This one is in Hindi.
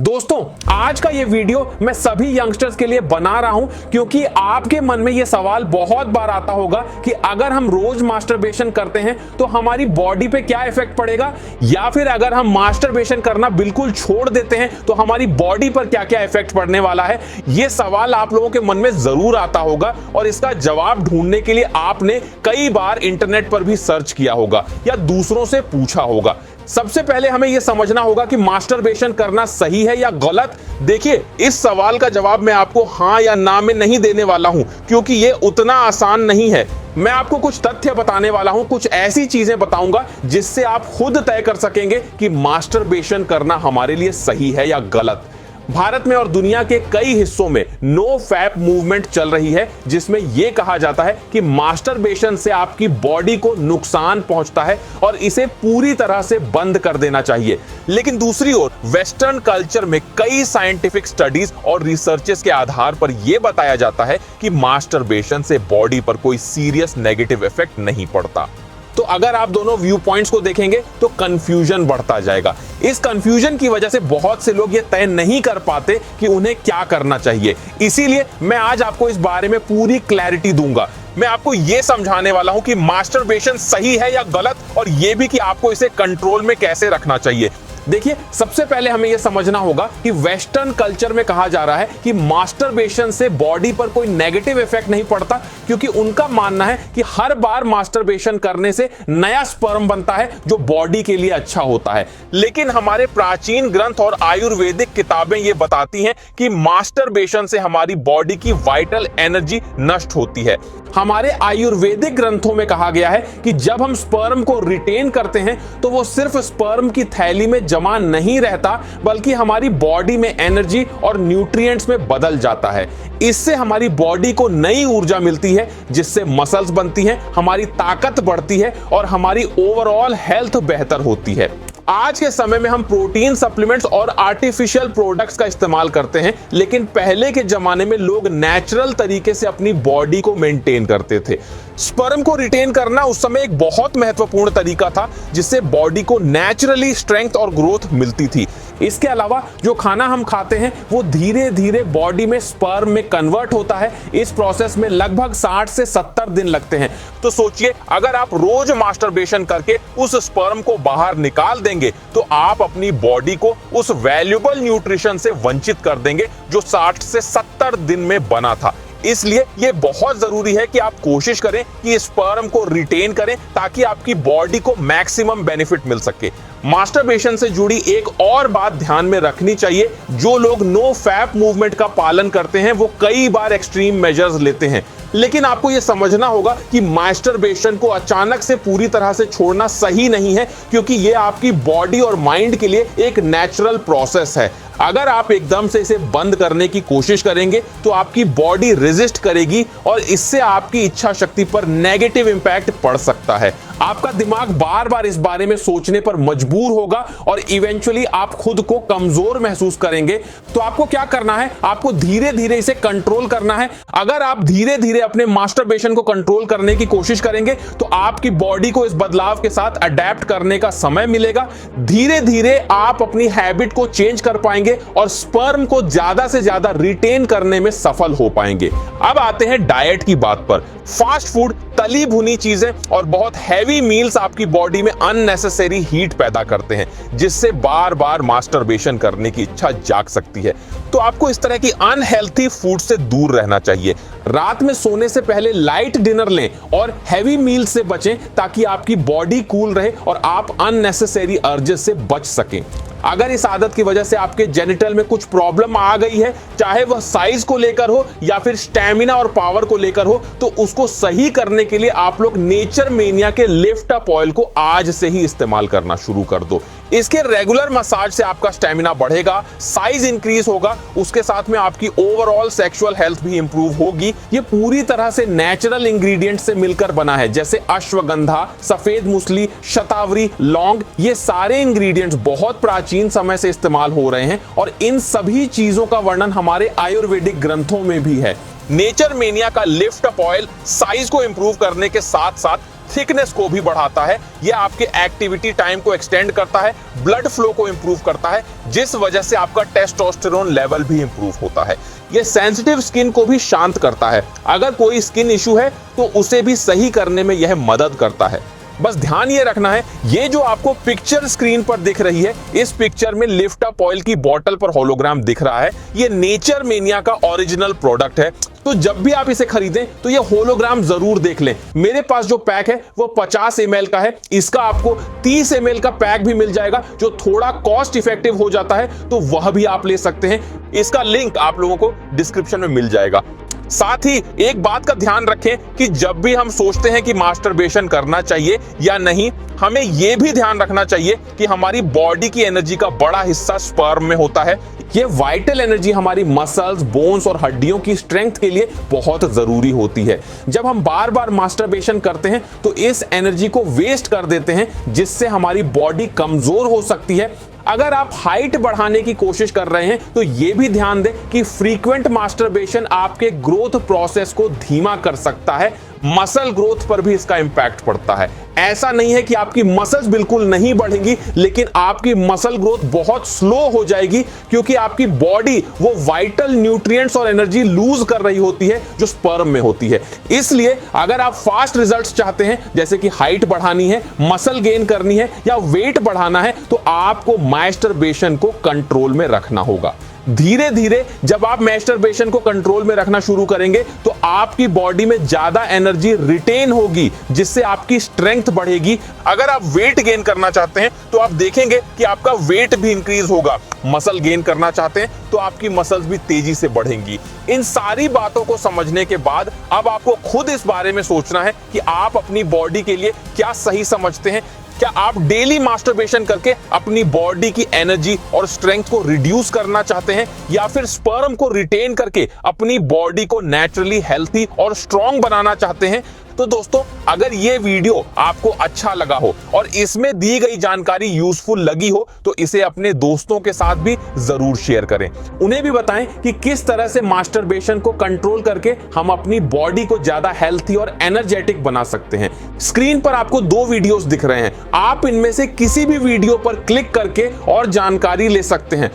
दोस्तों, आज का ये वीडियो मैं सभी यंगस्टर्स के लिए बना रहा हूं क्योंकि आपके मन में ये सवाल बहुत बार आता होगा कि अगर हम रोज मास्टरबेशन करते हैं तो हमारी बॉडी पे क्या इफेक्ट पड़ेगा, या फिर अगर हम मास्टरबेशन करना बिल्कुल छोड़ देते हैं तो हमारी बॉडी पर क्या क्या इफेक्ट पड़ने वाला है। ये सवाल आप लोगों के मन में जरूर आता होगा और इसका जवाब ढूंढने के लिए आपने कई बार इंटरनेट पर भी सर्च किया होगा या दूसरों से पूछा होगा। सबसे पहले हमें यह समझना होगा कि मास्टरबेशन करना सही है या गलत। देखिए, इस सवाल का जवाब मैं आपको हां या ना में नहीं देने वाला हूं क्योंकि यह उतना आसान नहीं है। मैं आपको कुछ तथ्य बताने वाला हूं, कुछ ऐसी चीजें बताऊंगा जिससे आप खुद तय कर सकेंगे कि मास्टरबेशन करना हमारे लिए सही है या गलत। भारत में और दुनिया के कई हिस्सों में नो फैप मूवमेंट चल रही है जिसमें यह कहा जाता है कि मास्टरबेशन से आपकी बॉडी को नुकसान पहुंचता है और इसे पूरी तरह से बंद कर देना चाहिए। लेकिन दूसरी ओर वेस्टर्न कल्चर में कई साइंटिफिक स्टडीज और रिसर्चेस के आधार पर यह बताया जाता है कि मास्टरबेशन से बॉडी पर कोई सीरियस नेगेटिव इफेक्ट नहीं पड़ता। तो अगर आप दोनों व्यू पॉइंट्स को देखेंगे तो कंफ्यूजन बढ़ता जाएगा। इस कंफ्यूजन की वजह से बहुत से लोग ये तय नहीं कर पाते कि उन्हें क्या करना चाहिए। इसीलिए मैं आज आपको इस बारे में पूरी क्लैरिटी दूंगा। मैं आपको यह समझाने वाला हूं कि मास्टरबेशन सही है या गलत, और यह भी कि आपको इसे कंट्रोल में कैसे रखना चाहिए। देखिए, सबसे पहले हमें यह समझना होगा कि वेस्टर्न कल्चर में कहा जा रहा है कि मास्टरबेशन से बॉडी पर कोई नेगेटिव इफेक्ट नहीं पड़ता क्योंकि उनका मानना है कि हर बार मास्टरबेशन करने से नया स्पर्म बनता है जो बॉडी के लिए अच्छा होता है। लेकिन हमारे प्राचीन ग्रंथ और आयुर्वेदिक किताबें यह बताती हैं कि मास्टरबेशन से हमारी बॉडी की वाइटल एनर्जी नष्ट होती है। हमारे आयुर्वेदिक ग्रंथों में कहा गया है कि जब हम स्पर्म को रिटेन करते हैं तो वो सिर्फ स्पर्म की थैली में जमा नहीं रहता बल्कि हमारी बॉडी में एनर्जी और न्यूट्रिएंट्स में बदल जाता है। इससे हमारी बॉडी को नई ऊर्जा मिलती है जिससे मसल्स बनती हैं, हमारी ताकत बढ़ती है और हमारी ओवरऑल हेल्थ बेहतर होती है। आज के समय में हम प्रोटीन सप्लीमेंट्स और आर्टिफिशियल प्रोडक्ट्स का इस्तेमाल करते हैं, लेकिन पहले के जमाने में लोग नेचुरल तरीके से अपनी बॉडी को मेंटेन करते थे। स्पर्म को रिटेन करना उस समय एक बहुत महत्वपूर्ण तरीका था जिससे बॉडी को नेचुरली स्ट्रेंथ और ग्रोथ मिलती थी। इसके अलावा जो खाना हम खाते हैं वो धीरे धीरे बॉडी में स्पर्म में कन्वर्ट होता है। इस प्रोसेस में लगभग 60 से 70 दिन लगते हैं। तो सोचिए, अगर आप रोज मास्टरबेशन करके उस स्पर्म को बाहर निकाल देंगे तो आप अपनी बॉडी को उस वैल्यूएबल न्यूट्रिशन से वंचित कर देंगे जो 60 से 70 दिन में बना था। इसलिए यह बहुत जरूरी है कि आप कोशिश करें कि स्पर्म को रिटेन करें ताकि आपकी बॉडी को मैक्सिमम बेनिफिट मिल सके। मास्टरबेशन से जुड़ी एक और बात ध्यान में रखनी चाहिए, जो लोग नो फैप मूवमेंट का पालन करते हैं वो कई बार एक्सट्रीम मेजर्स लेते हैं। लेकिन आपको यह समझना होगा कि मास्टरबेशन को अचानक से पूरी तरह से छोड़ना सही नहीं है क्योंकि यह आपकी बॉडी और माइंड के लिए एक नेचुरल प्रोसेस है। अगर आप एकदम से इसे बंद करने की कोशिश करेंगे तो आपकी बॉडी रेजिस्ट करेगी और इससे आपकी इच्छा शक्ति पर नेगेटिव इंपैक्ट पड़ सकता है। आपका दिमाग बार बार इस बारे में सोचने पर मजबूर होगा और इवेंचुअली आप खुद को कमजोर महसूस करेंगे। तो आपको क्या करना है, आपको धीरे धीरे इसे कंट्रोल करना है। अगर आप धीरे धीरे अपने मास्टरबेशन को कंट्रोल करने की कोशिश करेंगे तो आपकी बॉडी को इस बदलाव के साथ अडेप्ट करने का समय मिलेगा। धीरे धीरे आप अपनी हैबिट को चेंज कर पाएंगे और स्पर्म को ज्यादा से ज्यादा रिटेन करने में सफल हो पाएंगे। अब आते हैं डाइट की बात पर। फास्ट फूड, तली भुनी चीजें और बहुत हैवी मील्स आपकी बॉडी में अननेसेसरी हीट पैदा करते हैं जिससे बार बार मास्टरबेशन करने की इच्छा जाग सकती है। तो आपको इस तरह की अनहेल्थी फूड से दूर रहना चाहिए। रात में सोने से पहले लाइट डिनर लें और हैवी मील से बचें ताकि आपकी बॉडी कूल रहे और आप अननेसेसरी अर्जेस से बच सकें। अगर इस आदत की वजह से आपके जेनिटल में कुछ प्रॉब्लम आ गई है, चाहे वह साइज को लेकर हो या फिर स्टैमिना और पावर को लेकर हो, तो उसको सही करने के लिए आप लोग नेचर मेनिया के लिफ्ट अप ऑयल को आज से ही इस्तेमाल करना शुरू कर दो। इसके रेगुलर मसाज से आपका स्टैमिना बढ़ेगा, साइज इंक्रीज होगा, उसके साथ में आपकी ओवरऑल सेक्सुअल हेल्थ भी इंप्रूव होगी। ये पूरी तरह से नेचुरल इंग्रेडिएंट से मिलकर बना है, जैसे अश्वगंधा, सफेद मूसली, शतावरी, लौंग। ये सारे इंग्रेडिएंट्स बहुत प्राचीन समय से इस्तेमाल हो रहे हैं और इन सभी चीजों का वर्णन हमारे आयुर्वेदिक ग्रंथों में भी है। नेचर मेनिया का लिफ्ट अप ऑयल साइज को इंप्रूव करने के साथ साथ थिकनेस को भी बढ़ाता है, ये आपके एक्टिविटी टाइम को एक्सटेंड करता है, ब्लड फ्लो को इंप्रूव करता है, जिस वजह से आपका टेस्टोस्टेरोन लेवल भी इंप्रूव होता है। ये सेंसिटिव स्किन को भी शांत करता है, अगर कोई स्किन इशू है तो उसे भी सही करने में यह मदद करता है। बस ध्यान ये रखना है, ये जो आपको पिक्चर स्क्रीन पर दिख रही है, इस पिक्चर में लिफ्ट अप ऑयल की बोतल पर होलोग्राम दिख रहा है, ये नेचर मेनिया का ओरिजिनल प्रोडक्ट है। तो जब भी आप इसे खरीदें तो ये होलोग्राम जरूर देख लें। मेरे पास जो पैक है वो 50 ml का है, इसका आपको 30 ml का पैक भी मिल जाएगा जो थोड़ा कॉस्ट इफेक्टिव हो जाता है, तो वह भी आप ले सकते हैं। इसका लिंक आप लोगों को डिस्क्रिप्शन में मिल जाएगा। साथ ही एक बात का ध्यान रखें कि जब भी हम सोचते हैं कि मास्टरबेशन करना चाहिए या नहीं, हमें यह भी ध्यान रखना चाहिए कि हमारी बॉडी की एनर्जी का बड़ा हिस्सा स्पर्म में होता है। ये वाइटल एनर्जी हमारी मसल्स, बोन्स और हड्डियों की स्ट्रेंथ के लिए बहुत जरूरी होती है। जब हम बार बार मास्टरबेशन करते हैं तो इस एनर्जी को वेस्ट कर देते हैं, जिससे हमारी बॉडी कमजोर हो सकती है। अगर आप हाइट बढ़ाने की कोशिश कर रहे हैं तो यह भी ध्यान दें कि फ्रीक्वेंट मास्टरबेशन आपके ग्रोथ प्रोसेस को धीमा कर सकता है, मसल ग्रोथ पर भी इसका इंपैक्ट पड़ता है। ऐसा नहीं है कि आपकी मसल्स बिल्कुल नहीं बढ़ेंगी, लेकिन आपकी मसल ग्रोथ बहुत स्लो हो जाएगी, क्योंकि आपकी बॉडी वो वाइटल न्यूट्रिएंट्स और एनर्जी लूज कर रही होती है जो स्पर्म में होती है। इसलिए अगर आप फास्ट रिजल्ट्स चाहते हैं, जैसे कि हाइट बढ़ानी है, मसल गेन करनी है या वेट बढ़ाना है, तो आपको मास्टरबेशन को कंट्रोल में रखना होगा। धीरे धीरे जब आप मास्टरबेशन को कंट्रोल में रखना शुरू करेंगे तो आपकी बॉडी में ज्यादा एनर्जी रिटेन होगी, जिससे आपकी स्ट्रेंथ बढ़ेगी। अगर आप वेट गेन करना चाहते हैं तो आप देखेंगे कि आपका वेट भी इंक्रीज होगा। मसल गेन करना चाहते हैं तो आपकी मसल्स भी तेजी से बढ़ेंगी। इन सारी बातों को समझने के बाद अब आपको खुद इस बारे में सोचना है कि आप अपनी बॉडी के लिए क्या सही समझते हैं। क्या आप डेली मास्टरबेशन करके अपनी बॉडी की एनर्जी और स्ट्रेंथ को रिड्यूस करना चाहते हैं, या फिर स्पर्म को रिटेन करके अपनी बॉडी को नेचुरली हेल्थी और स्ट्रांग बनाना चाहते हैं? तो दोस्तों, अगर ये वीडियो आपको अच्छा लगा हो और इसमें दी गई जानकारी यूजफुल लगी हो तो इसे अपने दोस्तों के साथ भी जरूर शेयर करें। उन्हें भी बताएं कि किस तरह से मास्टरबेशन को कंट्रोल करके हम अपनी बॉडी को ज्यादा हेल्थी और एनर्जेटिक बना सकते हैं। स्क्रीन पर आपको 2 वीडियोस दिख रहे हैं, आप इनमें से किसी भी वीडियो पर क्लिक करके और जानकारी ले सकते हैं।